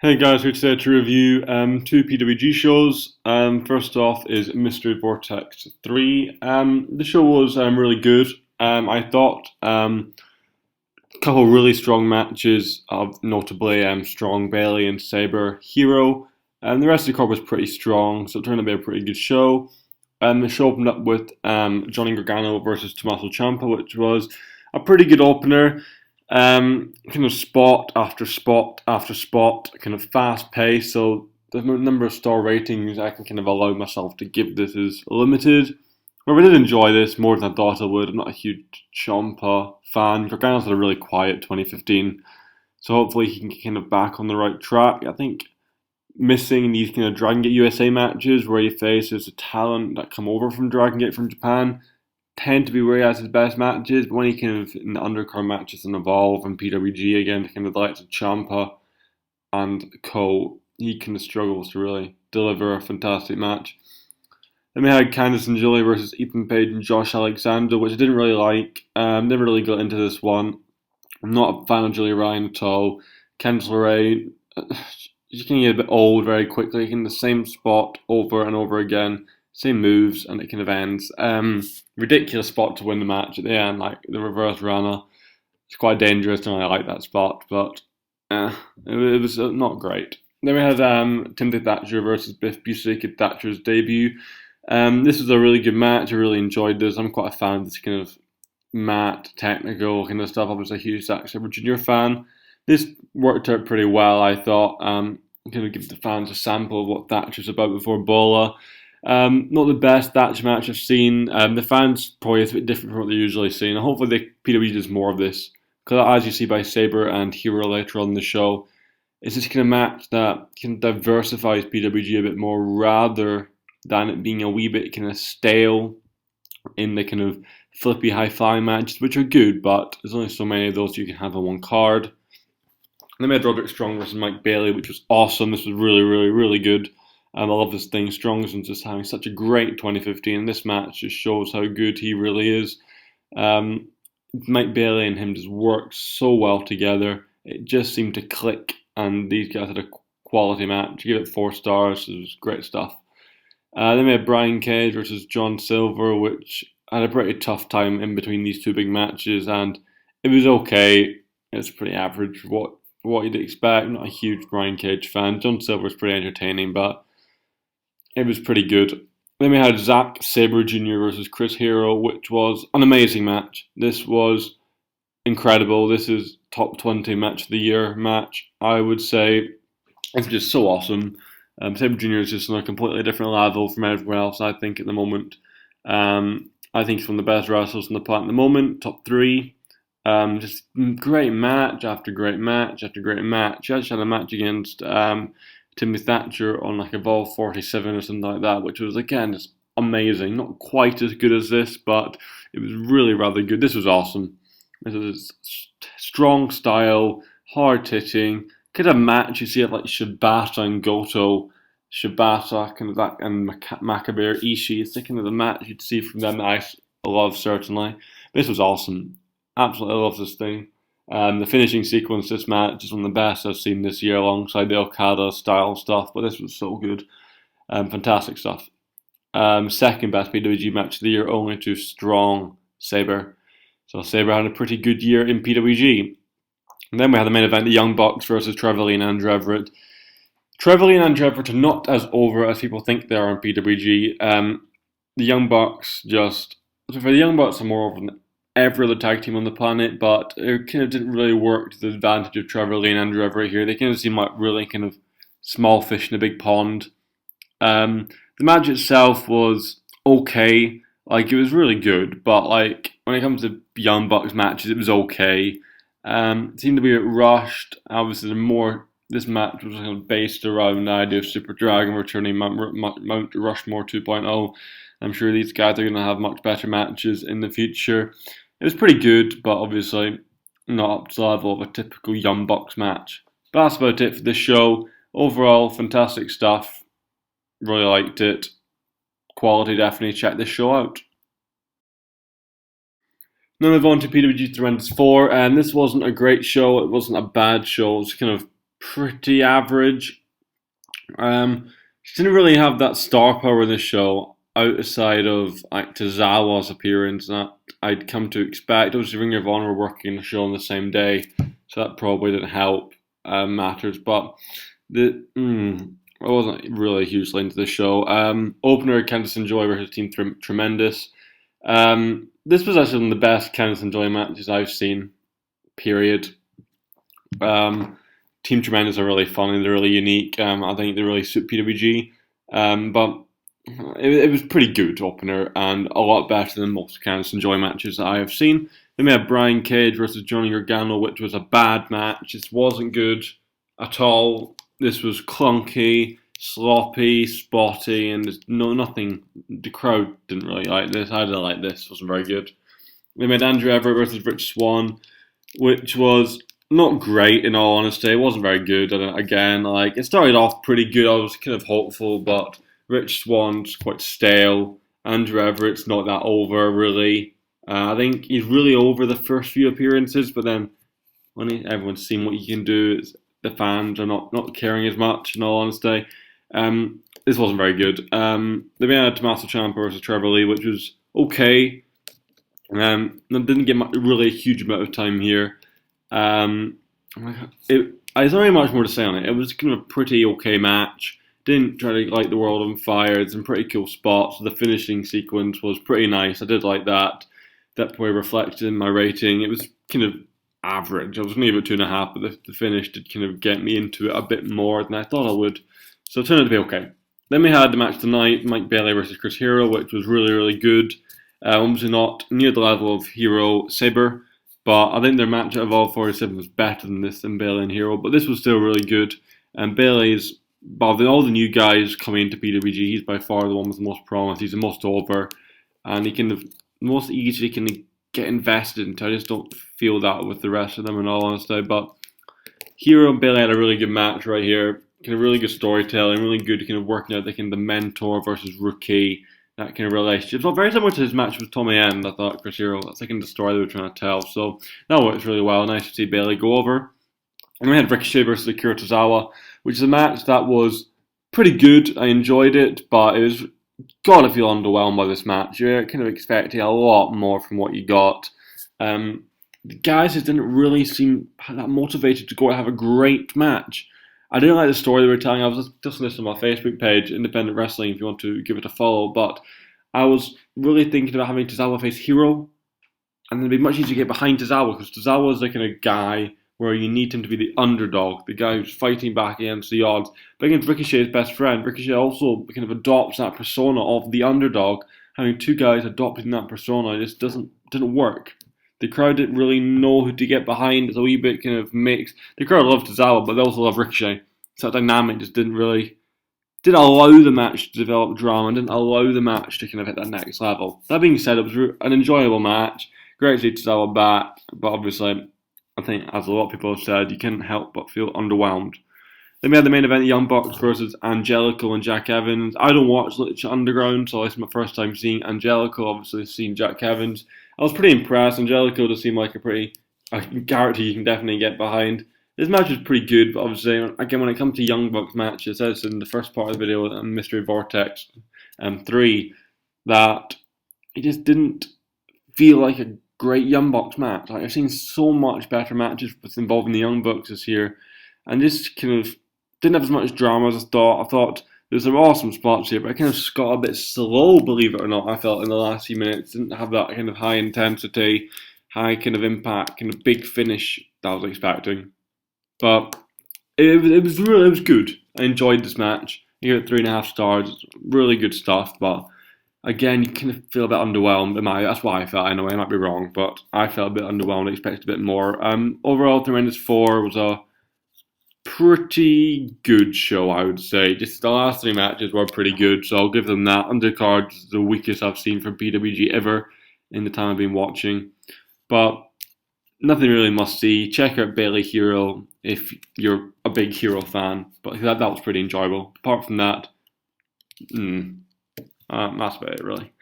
Hey guys, here today to review two PWG shows. First off is Mystery Vortex 3. The show was really good. I thought a couple really strong matches of notably Strong Bailey and Sabre Hero. The rest of the card was pretty strong, so it turned out to be a pretty good show. The show opened up with Johnny Gargano versus Tommaso Ciampa, which was a pretty good opener. Kind of spot after spot after spot, kind of fast pace. So the number of star ratings I can kind of allow myself to give this is limited. But I did enjoy this more than I thought I would. I'm not a huge Ciampa fan. Gargano's had a really quiet 2015, so hopefully he can get kind of back on the right track. I think missing these kind of Dragon Gate USA matches where he faces a talent that come over from Dragon Gate from Japan tend to be where he has his best matches, but when he kind of in the undercard matches and Evolve and PWG again, kind of the likes of Ciampa and Co, he kind of struggles to really deliver a fantastic match. Then we had Candice and Julie versus Ethan Page and Josh Alexander, which I didn't really like. Never really got into this one. I'm not a fan of Julie Ryan at all. Candice LeRae, she can get a bit old very quickly, in the same spot over and over again, same moves, and it kind of ends. Ridiculous spot to win the match at the end, like the reverse Rana. It's quite dangerous, and I like that spot, but it was not great. Then we had Timothy Thatcher versus Biff Busick at Thatcher's debut. This was a really good match. I really enjoyed this. I'm quite a fan of this kind of mat, technical kind of stuff. I was a huge Zack Sabre Jr. fan. This worked out pretty well, I thought. Kind of give the fans a sample of what Thatcher's about before Bola. Not the best Thatcher match I've seen. The fans probably a bit different from what they're usually seeing. Hopefully the PWG does more of this. Because as you see by Sabre and Hero later on in the show, it's this kind of match that can diversify PWG a bit more rather than it being a wee bit kind of stale in the kind of flippy high-flying matches, which are good, but there's only so many of those you can have on one card. And then we had Roderick Strong versus Mike Bailey, which was awesome. This was really, really, really good. I love this thing. Strong's just having such a great 2015, and this match just shows how good he really is. Mike Bailey and him just worked so well together. It just seemed to click, and these guys had a quality match. Give it 4 stars. It was great stuff. Then we had Brian Cage versus John Silver, which had a pretty tough time in between these two big matches, and it was okay. It's pretty average for what you'd expect. I'm not a huge Brian Cage fan. John Silver's pretty entertaining, but it was pretty good. Then we had Zack Sabre Jr. versus Chris Hero, which was an amazing match. This was incredible. This is top 20 match of the year match, I would say. It's just so awesome. Sabre Jr. is just on a completely different level from everyone else, I think, at the moment. I think he's one of the best wrestlers on the planet at the moment, top 3. Just great match after great match after great match. He actually had a match against Timothy Thatcher on like Evolve 47 or something like that, which was again just amazing. Not quite as good as this, but it was really rather good. This was awesome. This was strong style, hard hitting, kind of match you see it like Shibata and Goto, Shibata kind of that, and Macabre Ishii. It's the kind of the match you'd see from them that I love certainly. This was awesome. Absolutely love this thing. The finishing sequence, this match is one of the best I've seen this year alongside the Okada style stuff, but this was so good. Fantastic stuff. Second best PWG match of the year, only to Strong Sabre. So Sabre had a pretty good year in PWG. And then we had the main event, the Young Bucks versus Trevor and Andrew Everett. Trevor and Andrew Everett are not as over as people think they are in PWG. The Young Bucks are more over than every other tag team on the planet, but it kind of didn't really work to the advantage of Trevor Lee and Andrew Everett here. They kind of seem like really kind of small fish in a big pond. The match itself was okay. Like, it was really good, but like when it comes to Young Bucks matches, it was okay. It seemed to be a bit rushed. Obviously, this match was kind of based around the idea of Super Dragon returning Mount Rushmore 2.0. I'm sure these guys are going to have much better matches in the future. It was pretty good, but obviously not up to the level of a typical Young Bucks match. But that's about it for this show. Overall, fantastic stuff. Really liked it. Quality, definitely check this show out. Now move on to PWG Threemendous IV, and this wasn't a great show. It wasn't a bad show. It was kind of pretty average. She didn't really have that star power in the show outside of like Tozawa's appearance that I'd come to expect. Obviously, Ring of Honor were working the show on the same day, so that probably didn't help matters. But I wasn't really hugely into the show. Opener Candice Enjoy versus Team Tremendous. This was actually one of the best Candice Enjoy matches I've seen. Period. Team Tremendous are really funny. They're really unique. I think they really suit PWG. But it was pretty good opener and a lot better than most Candice Enjoy matches that I have seen. Then we had Brian Cage versus Johnny Gargano, which was a bad match. It wasn't good at all. This was clunky, sloppy, spotty, and nothing. The crowd didn't really like this. I didn't like this. It wasn't very good. We made Andrew Everett versus Rich Swan, which was not great in all honesty. It wasn't very good. And again, like it started off pretty good. I was kind of hopeful, but Rich Swan's quite stale. Andrew Everett's not that over really. I think he's really over the first few appearances, but then when everyone's seen what he can do, the fans are not caring as much. In all honesty, this wasn't very good. Then we had Tomasso Ciampa versus Trevor Lee, which was okay. Didn't get really a huge amount of time here. There's not really much more to say on it. It was kind of a pretty okay match. Didn't try to light the world on fire. It's some pretty cool spots. The finishing sequence was pretty nice. I did like that. That probably reflected in my rating. It was kind of average. I was only about 2.5, but the finish did kind of get me into it a bit more than I thought I would. So it turned out to be okay. Then we had the match tonight, Mike Bailey versus Chris Hero, which was really, really good. Obviously not near the level of Hero Sabre, but I think their match at Evolve 47 was better than this than Bailey and Hero, but this was still really good. And Bailey's, of all the new guys coming into PWG, he's by far the one with the most promise. He's the most over, and he can most easily can get invested into. I just don't feel that with the rest of them in all honesty. But Hero and Bailey had a really good match right here. Kind of really good storytelling, really good kind of working out the mentor versus rookie, that kind of relationship. It's not very similar to his match with Tommy End, I thought, Chris Hero. That's the story they were trying to tell. So that works really well. Nice to see Bailey go over. And we had Ricochet versus Akira Tozawa, which is a match that was pretty good. I enjoyed it, but it was gotta feel underwhelmed by this match. You're kind of expecting a lot more from what you got. The guys just didn't really seem that motivated to go and have a great match. I didn't like the story they were telling. I was just listening to my Facebook page, Independent Wrestling, if you want to give it a follow. But I was really thinking about having Tozawa face Hero, and it'd be much easier to get behind Tozawa because Tozawa is the kind of guy where you need him to be the underdog, the guy who's fighting back against the odds. But against Ricochet's best friend, Ricochet also kind of adopts that persona of the underdog. Having two guys adopting that persona just didn't work. The crowd didn't really know who to get behind. It's a wee bit kind of mixed. The crowd loved Tozawa, but they also love Ricochet. So that dynamic just didn't allow the match to develop drama, didn't allow the match to kind of hit that next level. That being said, it was an enjoyable match. Great to see Tozawa back, but obviously, I think, as a lot of people have said, you can't help but feel underwhelmed. Then we had the main event, Young Bucks versus Angelico and Jack Evans. I don't watch Lucha Underground, so it's my first time seeing Angelico, obviously seeing Jack Evans. I was pretty impressed. Angelico does seem like a character you can definitely get behind. This match was pretty good, but obviously, again, when it comes to Young Bucks matches, it says in the first part of the video, Mystery Vortex 3, that it just didn't feel like a great Young Bucks match. Like, I've seen so much better matches involving the Young Bucks this year, and just kind of didn't have as much drama as I thought. I thought there was some awesome spots here, but it kind of got a bit slow, believe it or not. I felt in the last few minutes didn't have that kind of high intensity, high kind of impact, kind of big finish that I was expecting. But it was good. I enjoyed this match. You get 3.5 stars. Really good stuff, but again, you kind of feel a bit underwhelmed. That's what I felt anyway. I might be wrong, but I felt a bit underwhelmed. I expected a bit more. Overall, Threemendous IV was a pretty good show, I would say. Just the last 3 matches were pretty good, so I'll give them that. Undercard's the weakest I've seen from PWG ever in the time I've been watching. But nothing really must see. Check out Bailey Hero if you're a big Hero fan. But that was pretty enjoyable. Apart from that, that's about it really.